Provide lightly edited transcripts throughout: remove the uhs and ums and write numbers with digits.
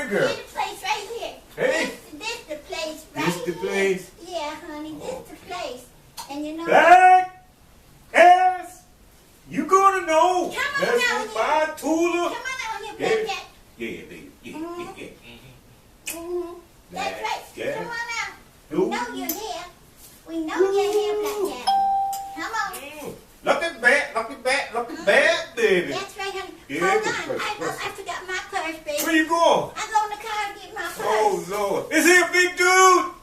morning, girl. This the place right here. Hey. This the place right This the here. place. Yeah, honey, this the place. And you know. Black ass. You gonna know. Come on That's out my Tula. Come on out here, Yeah. Black Jack. Yeah, baby. Yeah. Mm-hmm. That's right. Yeah. Come on out. Who? We know you're here. We know you're here, Black Jack. Come on. Look at that, look at that, look at that, baby. That's right, honey. Yeah, Hold that's on. right. I forgot my purse, baby. Where you going? I go in the car and get my purse. Oh, Lord. Is he a big dude?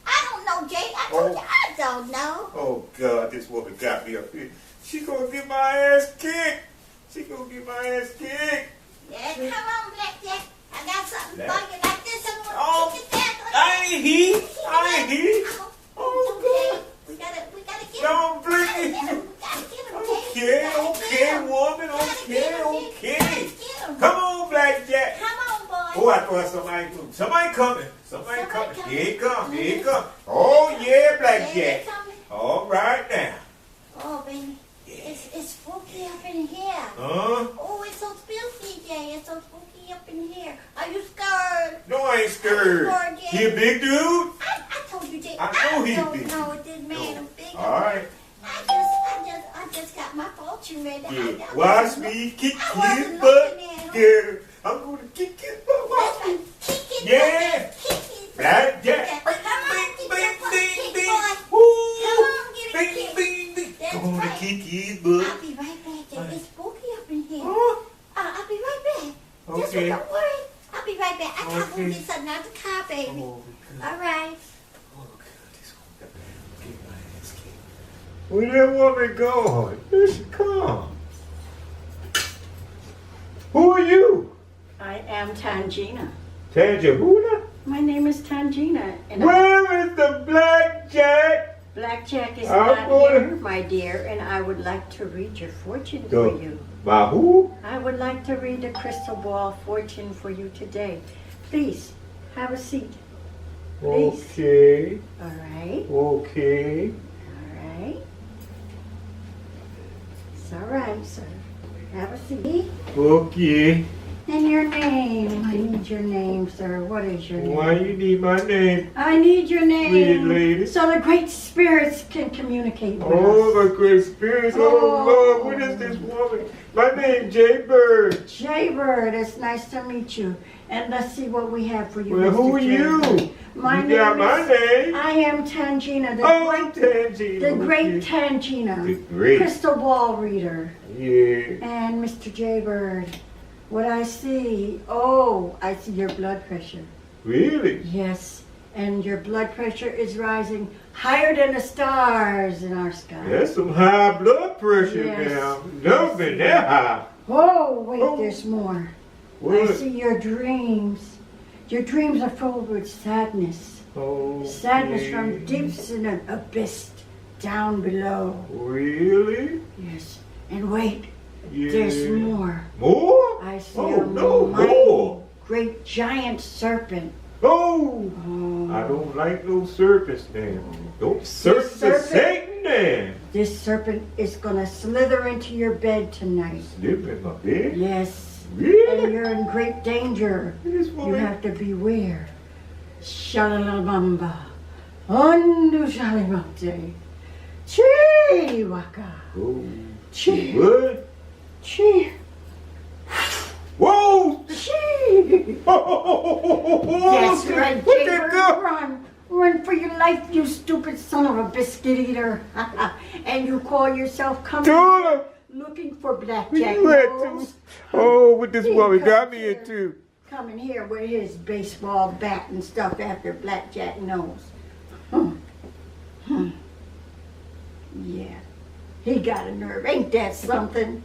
I don't know, Jake. I told you I don't know. Oh, God, this woman got me up here. She gonna get my ass kicked. She gonna get my ass kicked. Yeah, come on, Black Jack. I got something Black- for you like this. I'm Oh, gonna kick it down. I ain't he. I ain't he. Oh, God. we gotta get him. Don't We gotta blink. get him. We gotta get him, Okay, Jake. We gotta okay, get him. woman. We gotta Okay, get him, Jake. okay. We gotta get him. Come on, Blackjack. Come on, boy. Oh, I thought somebody coming. Somebody coming. Somebody Somebody coming. coming. Here he come. Here he come. Oh, yeah, Blackjack. Yeah, they coming. All right now. Oh, baby. Yeah. It's spooky up in here. Huh? Oh, it's so spooky, Jay. It's so spooky up in here. Are you scared? No, I ain't scared. Are you scared, Jay? He a big dude? I told you, Jay. I know he don't big. know if this man is big. All right. I just got my fortune ready. Yeah. I Watch wasn't me kick I his wasn't butt. looking at him. Yeah. I'm gonna kick his butt. That's Watch me. right. Kick it. Yeah. Kick it. Blackjack. Come on, get your butt kicked, boy. Woo. Come on, get it Bing, kicked. bing, bing. That's Gonna right. kick his butt. I'll be right back, Jay. It's spooky up in here. Huh? I'll be right back. Just Okay. don't worry. I'll be right back. I gotta go Okay. get something out the car, baby. Oh, God. All right. Oh, God. This one got to get my ass kicked. Where that woman going? Here she come. Who are you? I am Tangena. Tangena? My name is Tangena, and Where is the blackjack? Blackjack is I'm not going- here, my dear, and I would like to read your fortune Go. for you. By who? I would like to read the crystal ball fortune for you today. Please, have a seat. Please. Okay. All right, Okay. all right. It's all right, sir. Have a seat. Okay. And your name. I need your name, sir. What is your name? Why you need my name? I need your name. Sweet lady. So the great spirits can communicate with us. Oh, the great spirits. Oh, Oh. Lord, what is this woman? My name Jaybird. Jaybird, it's nice to meet you. And let's see what we have for you. Well, Mr. who are Jaybird. you? My You name got my is, name. I am Tangena, Oh, Tangena. the great Okay. Tangena, The great. crystal ball reader. Yeah. And Mr. Jaybird, what I see, oh, I see your blood pressure. Really? Yes, and your blood pressure is rising higher than the stars in our sky. That's some high blood pressure Yes. now. Never been that high. Oh, wait, Oh. there's more. I What? see your dreams. Your dreams are filled with sadness. Oh, Sadness from deeps in an abyss down below. Really? Yes. And wait, Yeah. there's more. More? I see Oh, a no, mighty, more. great giant serpent. Oh, Oh, I don't like no serpents, man. Don't serpents serpent- Satan, man. this serpent is gonna slither into your bed tonight. Live in my bed? Yes. And Really? you're in great danger. This You woman. have to beware. Shalalabamba. Undu shalimate. Chiwaka. Oh, Chi. what? Chi. Whoa! Chi. That's That's right, What Jaybird. that go? Run. Run for your life, you stupid son of a biscuit eater. And you call yourself coming Tula! looking for Where Blackjack you at, Nose. Tula? Oh, what this He woman got comes me here. into. Coming here with his baseball bat and stuff after Blackjack knows. Hmm. Hmm. Yeah. He got a nerve. Ain't that something?